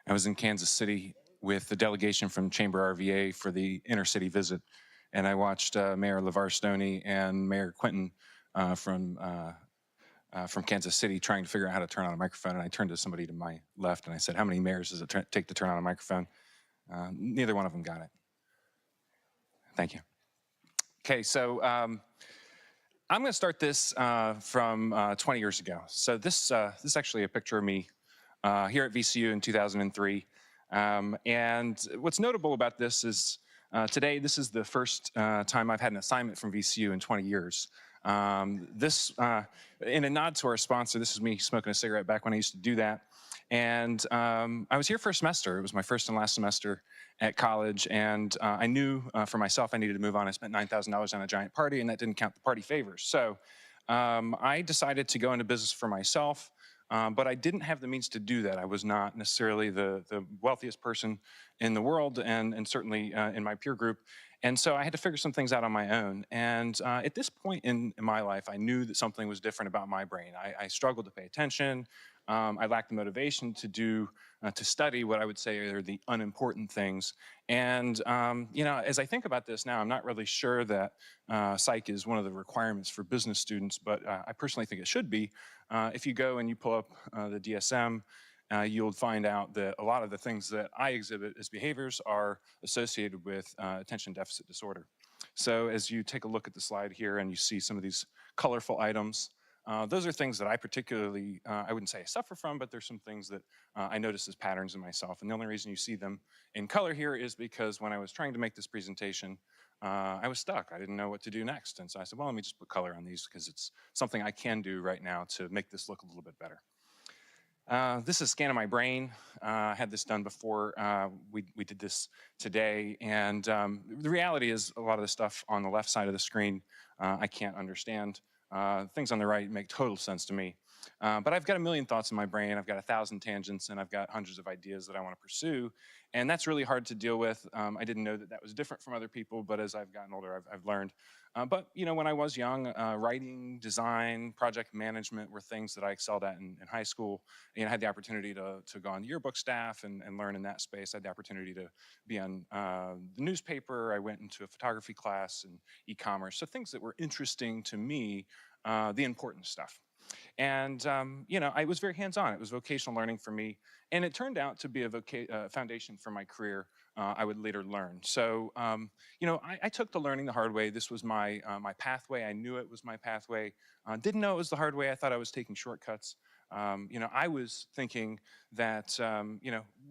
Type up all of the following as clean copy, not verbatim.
I was in Kansas City with the delegation from Chamber RVA for the inner-city visit, and I watched Mayor LeVar Stoney and Mayor Quinton from Kansas City trying to figure out how to turn on a microphone. And I turned to somebody to my left and I said, "How many mayors does it take to turn on a microphone?" Neither one of them got it. Thank you. Okay, so I'm going to start this from 20 years ago. So this is actually a picture of me here at VCU in 2003. And what's notable about this is today, this is the first time I've had an assignment from VCU in 20 years. In a nod to our sponsor, this is me smoking a cigarette back when I used to do that. And I was here for a semester. It was my first and last semester at college. And I knew for myself I needed to move on. I spent $9,000 on a giant party, and that didn't count the party favors. So I decided to go into business for myself. But I didn't have the means to do that. I was not necessarily the wealthiest person in the world, and certainly in my peer group. And so I had to figure some things out on my own. And at this point in my life, I knew that something was different about my brain. I struggled to pay attention. I lacked the motivation to study what I would say are the unimportant things. And as I think about this now, I'm not really sure that psych is one of the requirements for business students, but I personally think it should be. If you go and you pull up the DSM, you'll find out that a lot of the things that I exhibit as behaviors are associated with attention deficit disorder. So as you take a look at the slide here and you see some of these colorful items, those are things that I particularly, I wouldn't say I suffer from, but there's some things that I notice as patterns in myself. And the only reason you see them in color here is because when I was trying to make this presentation, I was stuck. I didn't know what to do next. And so I said, well, let me just put color on these because it's something I can do right now to make this look a little bit better. This is a scan of my brain. I had this done before we did this today. And the reality is a lot of the stuff on the left side of the screen I can't understand. Things on the right make total sense to me. But I've got a million thoughts in my brain. I've got 1,000 tangents, and I've got hundreds of ideas that I want to pursue. And that's really hard to deal with. I didn't know that that was different from other people, but as I've gotten older, I've learned. But when I was young, writing, design, project management were things that I excelled at in high school. I had the opportunity to go on the yearbook staff and learn in that space. I had the opportunity to be on the newspaper. I went into a photography class and e-commerce. So things that were interesting to me, the important stuff. And, I was very hands-on. It was vocational learning for me. And it turned out to be a foundation for my career I would later learn. So, I took the learning the hard way. This was my pathway. I knew it was my pathway. Didn't know it was the hard way. I thought I was taking shortcuts. I was thinking that,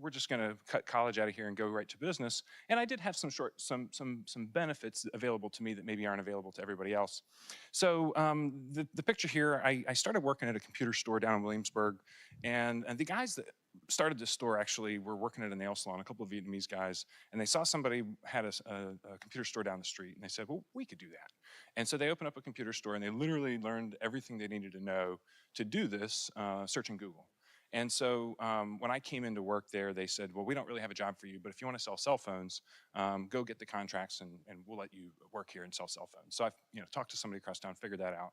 we're just going to cut college out of here and go right to business. And I did have some benefits available to me that maybe aren't available to everybody else. So the picture here, I started working at a computer store down in Williamsburg, and the guys that started this store actually were working at a nail salon, a couple of Vietnamese guys, and they saw somebody had a computer store down the street, and they said, well, we could do that. And so they opened up a computer store, and they literally learned everything they needed to know to do this, searching Google. And so when I came into work there, they said, well, we don't really have a job for you, but if you want to sell cell phones, go get the contracts and we'll let you work here and sell cell phones. So I talked to somebody across town, figured that out.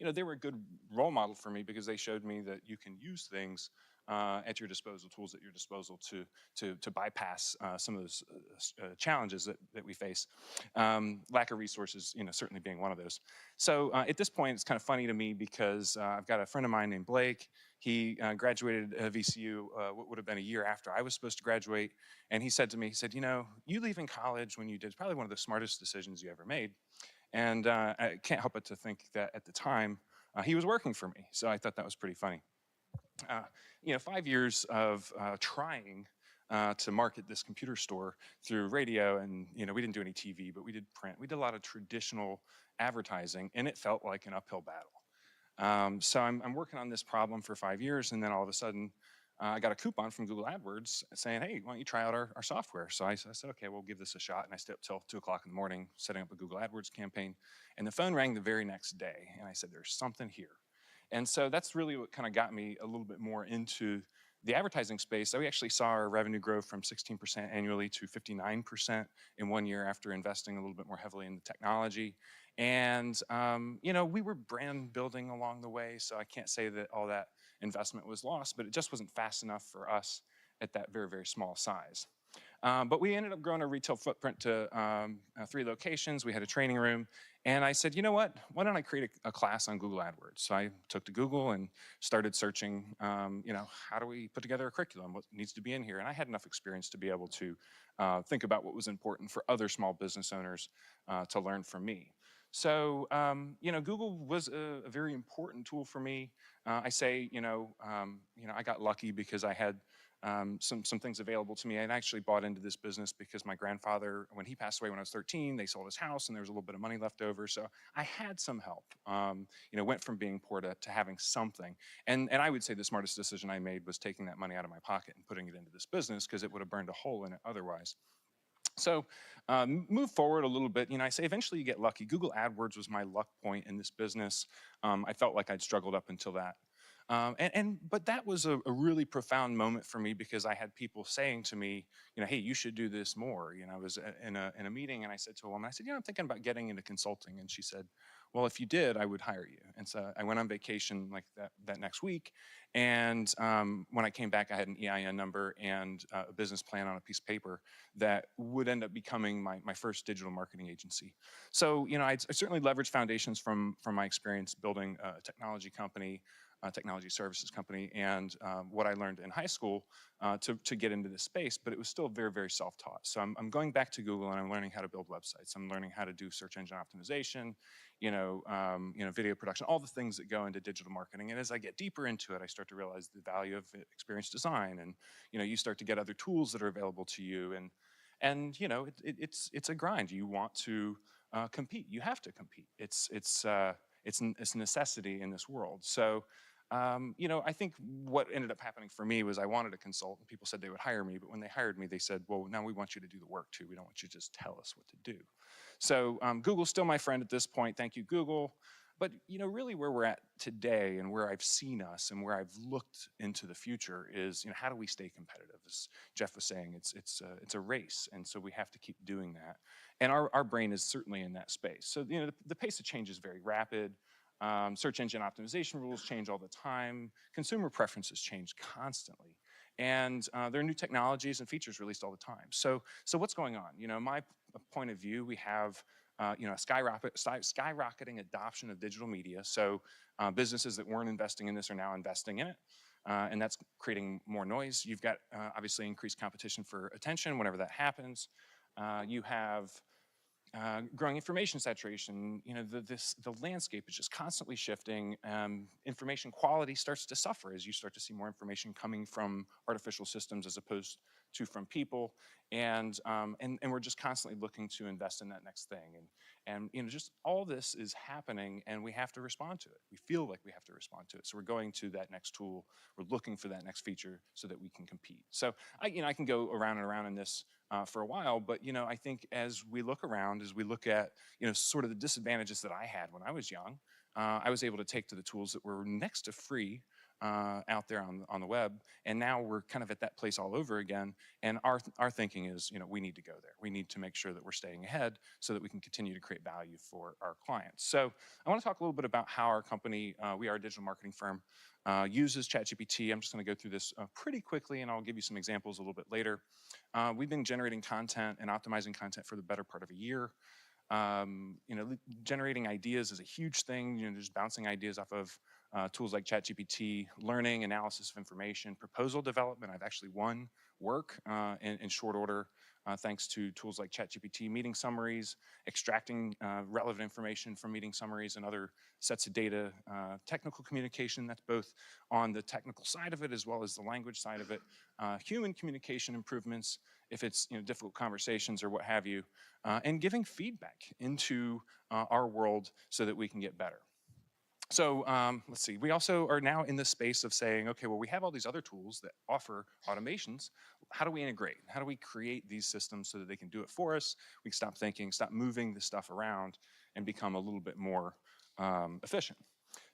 And they were a good role model for me because they showed me that you can use things at your disposal, tools at your disposal to bypass some of those challenges that we face. Lack of resources, certainly being one of those. So at this point, it's kind of funny to me because I've got a friend of mine named Blake. He graduated VCU what would have been a year after I was supposed to graduate. And he said to me, you leaving college when you did probably one of the smartest decisions you ever made. And I can't help but to think that at the time, he was working for me. So I thought that was pretty funny. 5 years of trying to market this computer store through radio, and we didn't do any TV, but we did print. We did a lot of traditional advertising, and it felt like an uphill battle. So I'm working on this problem for 5 years, and then all of a sudden, I got a coupon from Google AdWords saying, hey, why don't you try out our software? So I said, okay, we'll give this a shot. And I stayed up till 2 o'clock in the morning setting up a Google AdWords campaign. And the phone rang the very next day, and I said, there's something here. And so that's really what kind of got me a little bit more into the advertising space. We actually saw our revenue grow from 16% annually to 59% in 1 year after investing a little bit more heavily in the technology. And, we were brand building along the way, so I can't say that all that investment was lost, but it just wasn't fast enough for us at that very, very small size. But we ended up growing our retail footprint to 3 locations. We had a training room. And I said, you know what? Why don't I create a class on Google AdWords? So I took to Google and started searching, how do we put together a curriculum? What needs to be in here? And I had enough experience to be able to think about what was important for other small business owners to learn from me. So, Google was a very important tool for me. I say, I got lucky because I had some things available to me. I actually bought into this business because my grandfather, when he passed away when I was 13, they sold his house and there was a little bit of money left over. So I had some help. Went from being poor to having something. And I would say the smartest decision I made was taking that money out of my pocket and putting it into this business because it would have burned a hole in it otherwise. So move forward a little bit. I say eventually you get lucky. Google AdWords was my luck point in this business. I felt like I'd struggled up until that. But that was a really profound moment for me because I had people saying to me, hey, you should do this more. I was in a meeting and I said to a woman, I said, I'm thinking about getting into consulting. And she said, well, if you did, I would hire you. And so I went on vacation like that next week. And when I came back, I had an EIN number and a business plan on a piece of paper that would end up becoming my first digital marketing agency. So, I certainly leveraged foundations from my experience building a technology company, technology services company, and what I learned in high school to get into this space, but it was still very, very self-taught. So I'm going back to Google and I'm learning how to build websites. I'm learning how to do search engine optimization, video production, all the things that go into digital marketing. And as I get deeper into it, I start to realize the value of experience design, and you start to get other tools that are available to you, and it's a grind. You want to compete. You have to compete. It's a necessity in this world. So. I think what ended up happening for me was I wanted to consult, and people said they would hire me, but when they hired me, they said, well, now we want you to do the work too. We don't want you to just tell us what to do. So Google's still my friend at this point. Thank you, Google. But really where we're at today and where I've seen us and where I've looked into the future is, how do we stay competitive? As Jeff was saying, it's a race, and so we have to keep doing that. And our brain is certainly in that space. So the pace of change is very rapid. Search engine optimization rules change all the time. Consumer preferences change constantly. And there are new technologies and features released all the time. So what's going on? My point of view, we have a skyrocketing adoption of digital media. So businesses that weren't investing in this are now investing in it. And that's creating more noise. You've got obviously increased competition for attention whenever that happens. You have growing information saturation. The landscape is just constantly shifting. Information quality starts to suffer as you start to see more information coming from artificial systems as opposed to from people. And we're just constantly looking to invest in that next thing. And just all this is happening, and we have to respond to it. We feel like we have to respond to it. So we're going to that next tool. We're looking for that next feature so that we can compete. So I can go around and around in this for a while, but I think as we look around, as we look at sort of the disadvantages that I had when I was young, I was able to take to the tools that were next to free out there on the web, and now we're kind of at that place all over again. And our thinking is, we need to go there. We need to make sure that we're staying ahead so that we can continue to create value for our clients. So I want to talk a little bit about how our company, we are a digital marketing firm, uses ChatGPT. I'm just going to go through this pretty quickly, and I'll give you some examples a little bit later. We've been generating content and optimizing content for the better part of a year. Generating ideas is a huge thing. Just bouncing ideas off of tools like ChatGPT, learning, analysis of information, proposal development. I've actually won work in short order thanks to tools like ChatGPT, meeting summaries, extracting relevant information from meeting summaries and other sets of data, technical communication. That's both on the technical side of it as well as the language side of it, human communication improvements if it's difficult conversations or what have you, and giving feedback into our world so that we can get better. So let's see, we also are now in the space of saying, okay, well, we have all these other tools that offer automations. How do we integrate? How do we create these systems so that they can do it for us? We can stop thinking, stop moving the stuff around, and become a little bit more efficient.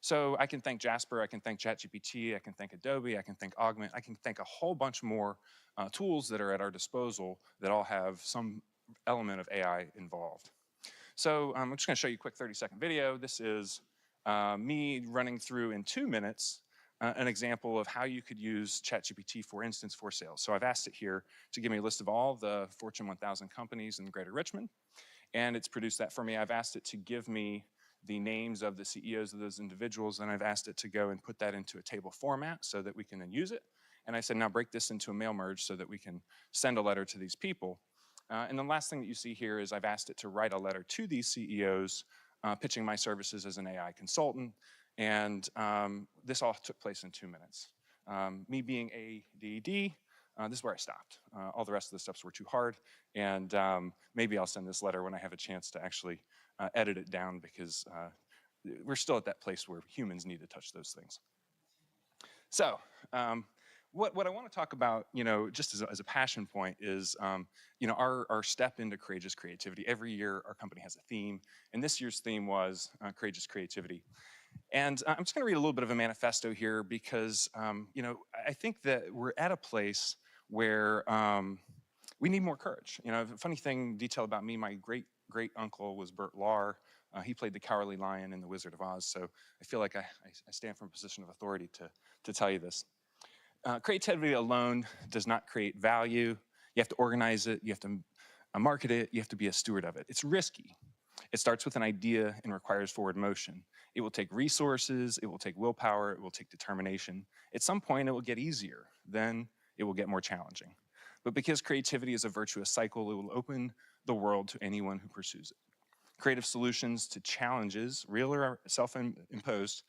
So I can thank Jasper, I can thank ChatGPT, I can thank Adobe, I can thank Augment, I can thank a whole bunch more tools that are at our disposal that all have some element of AI involved. So I'm just gonna show you a quick 30-second video. This is me running through in 2 minutes an example of how you could use ChatGPT, for instance, for sales. So I've asked it here to give me a list of all the Fortune 1000 companies in Greater Richmond, and it's produced that for me. I've asked it to give me the names of the CEOs of those individuals, and I've asked it to go and put that into a table format so that we can then use it. And I said, now break this into a mail merge so that we can send a letter to these people. And the last thing that you see here is I've asked it to write a letter to these CEOs, pitching my services as an AI consultant. And this all took place in 2 minutes. Me being ADHD, this is where I stopped. All the rest of the steps were too hard. And maybe I'll send this letter when I have a chance to actually edit it down, because we're still at that place where humans need to touch those things. So what I want to talk about, just as a passion point is, our step into courageous creativity. Every year our company has a theme, and this year's theme was courageous creativity. And I'm just going to read a little bit of a manifesto here because, I think that we're at a place where we need more courage. A funny detail about me, my great uncle was Bert Lahr. He played the Cowardly Lion in The Wizard of Oz, so I feel like I stand from a position of authority to tell you this. Creativity alone does not create value. You have to organize it, you have to market it, you have to be a steward of it. It's risky. It starts with an idea and requires forward motion. It will take resources, it will take willpower, it will take determination. At some point it will get easier, then it will get more challenging. But because creativity is a virtuous cycle, it will open the world to anyone who pursues it. Creative solutions to challenges, real or self-imposed,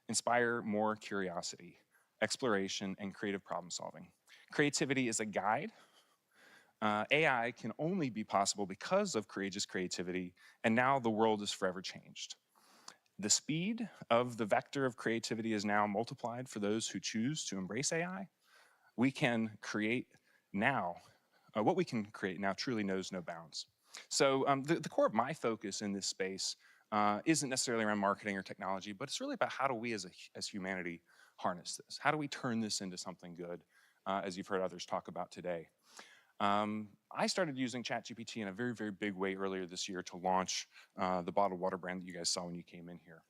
inspire more curiosity, exploration, and creative problem solving. Creativity is a guide. AI can only be possible because of courageous creativity, and now the world is forever changed. The speed of the vector of creativity is now multiplied for those who choose to embrace AI. We can create now, what we can create now truly knows no bounds. So the core of my focus in this space isn't necessarily around marketing or technology, but it's really about how do we as humanity harness this? How do we turn this into something good, as you've heard others talk about today? I started using ChatGPT in a very, very big way earlier this year to launch the bottled water brand that you guys saw when you came in here.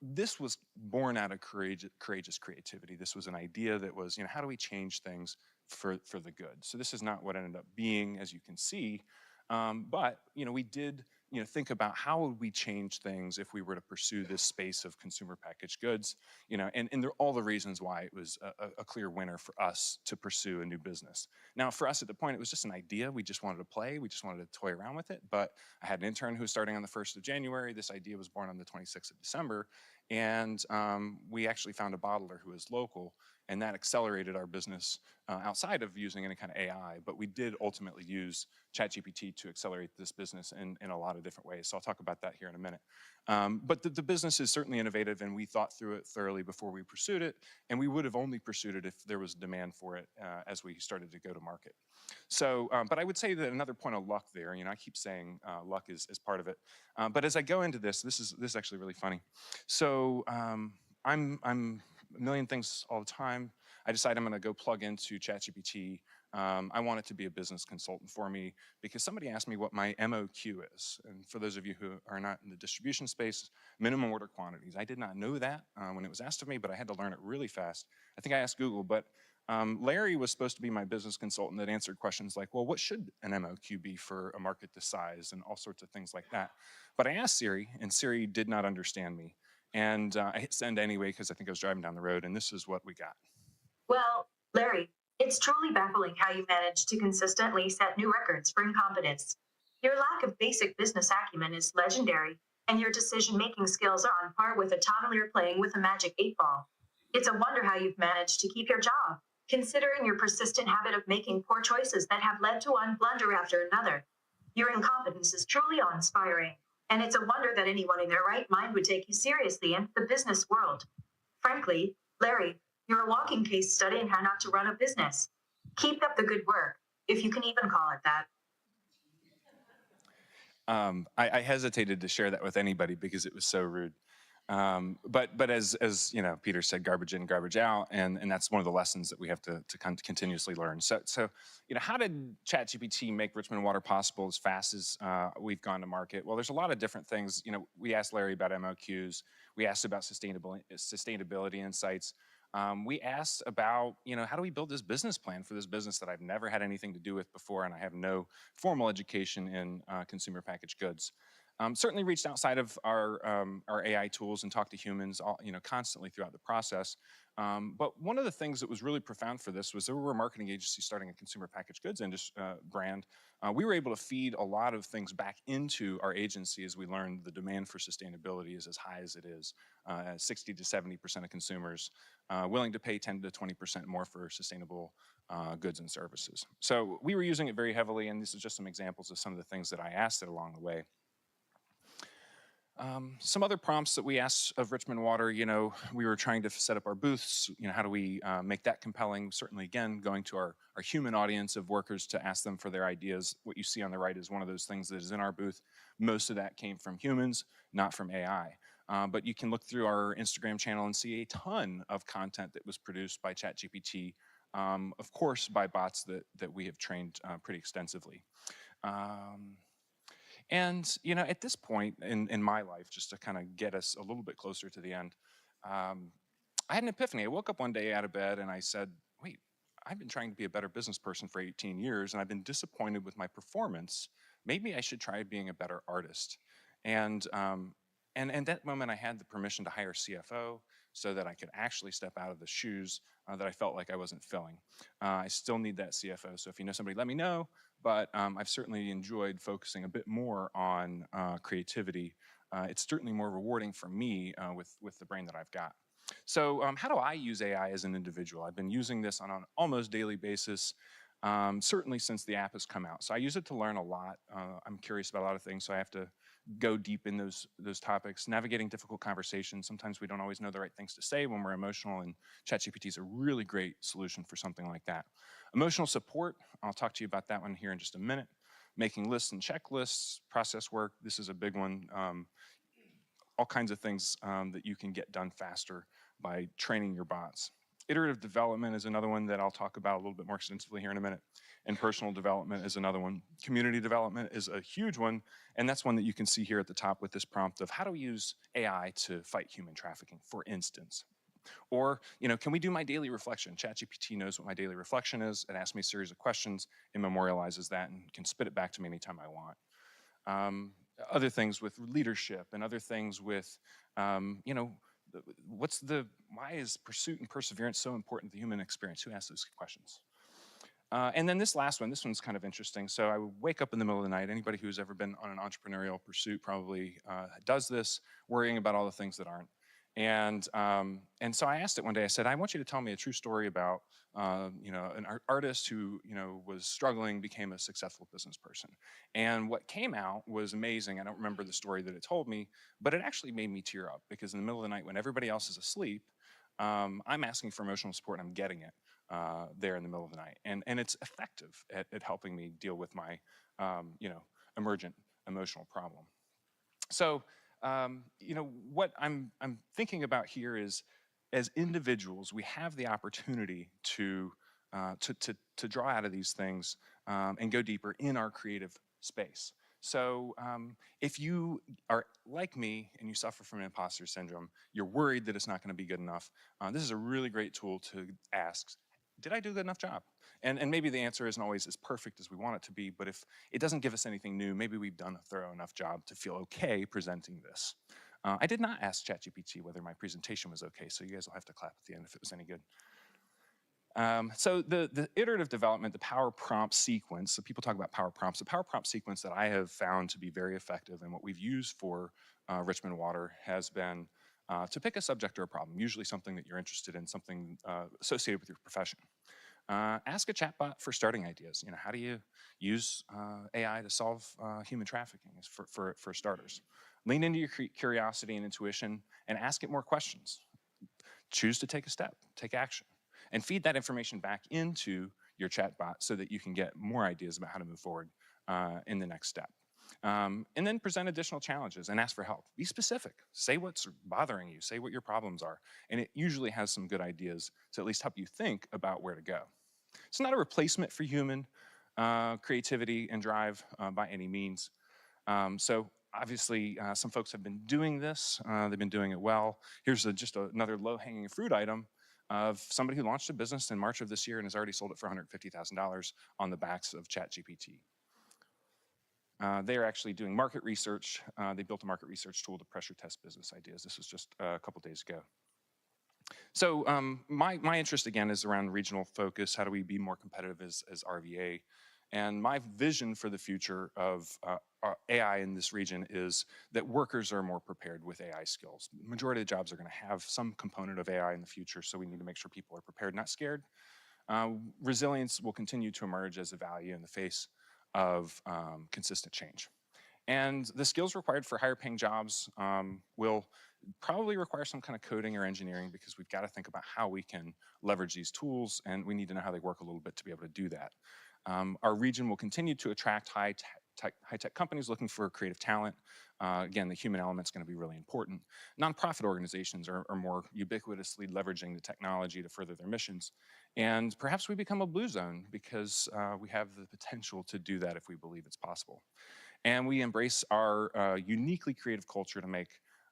This was born out of courageous creativity. This was an idea that was, how do we change things for the good? So this is not what it ended up being, as you can see, but we did think about how would we change things if we were to pursue this space of consumer packaged goods, and there are all the reasons why it was a clear winner for us to pursue a new business. Now, for us at the point, it was just an idea. We just wanted to play. We just wanted to toy around with it. But I had an intern who was starting on the 1st of January. This idea was born on the 26th of December. And we actually found a bottler who is local, and that accelerated our business outside of using any kind of AI. But we did ultimately use ChatGPT to accelerate this business in a lot of different ways. So I'll talk about that here in a minute. But the business is certainly innovative, and we thought through it thoroughly before we pursued it. And we would have only pursued it if there was demand for it as we started to go to market. So, but I would say that another point of luck there, I keep saying luck is part of it. But as I go into this is actually really funny. So I'm a million things all the time. I decide I'm going to go plug into ChatGPT. I want it to be a business consultant for me because somebody asked me what my MOQ is. And for those of you who are not in the distribution space, minimum order quantities. I did not know that when it was asked of me, but I had to learn it really fast. I think I asked Google, but Larry was supposed to be my business consultant that answered questions like, well, what should an MOQ be for a market this size and all sorts of things like that. But I asked Siri, and Siri did not understand me. And I hit send anyway because I think I was driving down the road, and this is what we got. Well, Larry, it's truly baffling how you manage to consistently set new records for incompetence. Your lack of basic business acumen is legendary, and your decision-making skills are on par with a toddler playing with a magic 8-ball. It's a wonder how you've managed to keep your job, considering your persistent habit of making poor choices that have led to one blunder after another. Your incompetence is truly awe-inspiring, and it's a wonder that anyone in their right mind would take you seriously in the business world. Frankly, Larry, you're a walking case study in how not to run a business. Keep up the good work, if you can even call it that. I hesitated to share that with anybody because it was so rude. But as Peter said, garbage in, garbage out, and that's one of the lessons that we have to continuously learn. So how did ChatGPT make Richmond Water possible as fast as we've gone to market? Well, there's a lot of different things. We asked Larry about MOQs. We asked about sustainability insights. We asked about, how do we build this business plan for this business that I've never had anything to do with before, and I have no formal education in consumer packaged goods. Certainly reached outside of our AI tools and talked to humans, constantly throughout the process. But one of the things that was really profound for this was there were a marketing agency starting a consumer packaged goods brand. We were able to feed a lot of things back into our agency as we learned the demand for sustainability is as high as it is. 60 to 70% of consumers willing to pay 10 to 20% more for sustainable goods and services. So we were using it very heavily, and this is just some examples of some of the things that I asked it along the way. Some other prompts that we asked of Richmond Water, we were trying to set up our booths, how do we make that compelling? Certainly, again, going to our human audience of workers to ask them for their ideas. What you see on the right is one of those things that is in our booth. Most of that came from humans, not from AI. But you can look through our Instagram channel and see a ton of content that was produced by ChatGPT, of course, by bots that we have trained pretty extensively. And, at this point in my life, just to kind of get us a little bit closer to the end, I had an epiphany. I woke up one day out of bed and I said, wait, I've been trying to be a better business person for 18 years and I've been disappointed with my performance. Maybe I should try being a better artist. And in that moment, I had the permission to hire a CFO so that I could actually step out of the shoes that I felt like I wasn't filling. I still need that CFO, so if you know somebody, let me know. But I've certainly enjoyed focusing a bit more on creativity. It's certainly more rewarding for me with the brain that I've got. So how do I use AI as an individual? I've been using this on an almost daily basis, certainly since the app has come out. So I use it to learn a lot. I'm curious about a lot of things, so I have to go deep in those topics. Navigating difficult conversations. Sometimes we don't always know the right things to say when we're emotional, and ChatGPT is a really great solution for something like that. Emotional support, I'll talk to you about that one here in just a minute. Making lists and checklists, process work, this is a big one. All kinds of things that you can get done faster by training your bots. Iterative development is another one that I'll talk about a little bit more extensively here in a minute. And personal development is another one. Community development is a huge one, and that's one that you can see here at the top with this prompt of how do we use AI to fight human trafficking, for instance. Or, can we do my daily reflection? ChatGPT knows what my daily reflection is. It asks me a series of questions, it memorializes that, and can spit it back to me anytime I want. Other things with leadership and other things with, why is pursuit and perseverance so important to the human experience? Who asks those questions? And then this last one, this one's kind of interesting. So I would wake up in the middle of the night. Anybody who's ever been on an entrepreneurial pursuit probably does this, worrying about all the things that aren't. And so I asked it one day, I said, I want you to tell me a true story about, an artist who, was struggling, became a successful business person. And what came out was amazing. I don't remember the story that it told me, but it actually made me tear up because in the middle of the night when everybody else is asleep, I'm asking for emotional support and I'm getting it there in the middle of the night. And it's effective at helping me deal with my, emergent emotional problem. So, what I'm thinking about here is, as individuals, we have the opportunity to draw out of these things and go deeper in our creative space. So if you are like me and you suffer from imposter syndrome, you're worried that it's not going to be good enough, this is a really great tool to ask, did I do a good enough job? And maybe the answer isn't always as perfect as we want it to be, but if it doesn't give us anything new, maybe we've done a thorough enough job to feel okay presenting this. I did not ask ChatGPT whether my presentation was okay, so you guys will have to clap at the end if it was any good. So the iterative development, the power prompt sequence, so people talk about power prompts. The power prompt sequence that I have found to be very effective and what we've used for Richmond Water has been to pick a subject or a problem, usually something that you're interested in, something associated with your profession. Ask a chatbot for starting ideas. How do you use AI to solve human trafficking for starters? Lean into your curiosity and intuition and ask it more questions. Choose to take a step, take action, and feed that information back into your chatbot so that you can get more ideas about how to move forward in the next step. And then present additional challenges and ask for help. Be specific. Say what's bothering you. Say what your problems are. And it usually has some good ideas to at least help you think about where to go. It's not a replacement for human creativity and drive by any means. So obviously, some folks have been doing this. They've been doing it well. Here's just another low-hanging fruit item. of somebody who launched a business in March of this year and has already sold it for $150,000 on the backs of ChatGPT. They are actually doing market research. They built a market research tool to pressure test business ideas. This was just a couple days ago. So my interest, again, is around regional focus. How do we be more competitive as RVA? And my vision for the future of AI in this region is that workers are more prepared with AI skills. The majority of the jobs are going to have some component of AI in the future, so we need to make sure people are prepared, not scared. Resilience will continue to emerge as a value in the face of consistent change. And the skills required for higher paying jobs will probably require some kind of coding or engineering, because we've got to think about how we can leverage these tools, and we need to know how they work a little bit to be able to do that. Our region will continue to attract high-tech companies looking for creative talent. Again, the human element is going to be really important. Nonprofit organizations are more ubiquitously leveraging the technology to further their missions. And perhaps we become a blue zone, because we have the potential to do that if we believe it's possible. And we embrace our uniquely creative culture to make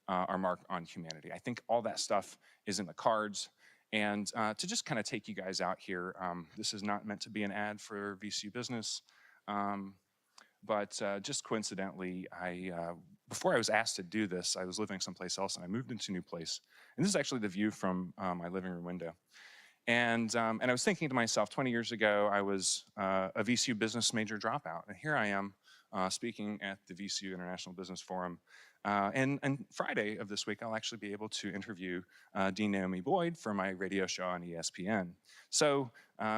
our mark on humanity. I think all that stuff is in the cards. And to just kind of take you guys out here, this is not meant to be an ad for VCU Business, but just coincidentally, before I was asked to do this, I was living someplace else, and I moved into a new place. And this is actually the view from my living room window. And I was thinking to myself, 20 years ago, I was a VCU business major dropout. And here I am speaking at the VCU International Business Forum. And Friday of this week, I'll actually be able to interview Dean Naomi Boyd for my radio show on ESPN. So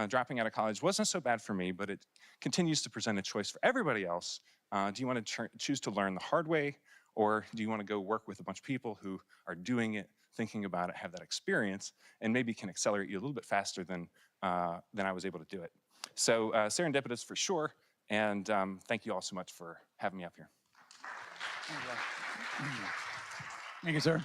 dropping out of college wasn't so bad for me, but it continues to present a choice for everybody else. Do you want to choose to learn the hard way, or do you want to go work with a bunch of people who are doing it, thinking about it, have that experience, and maybe can accelerate you a little bit faster than I was able to do it? So serendipitous for sure, and thank you all so much for having me up here. Thank you, sir.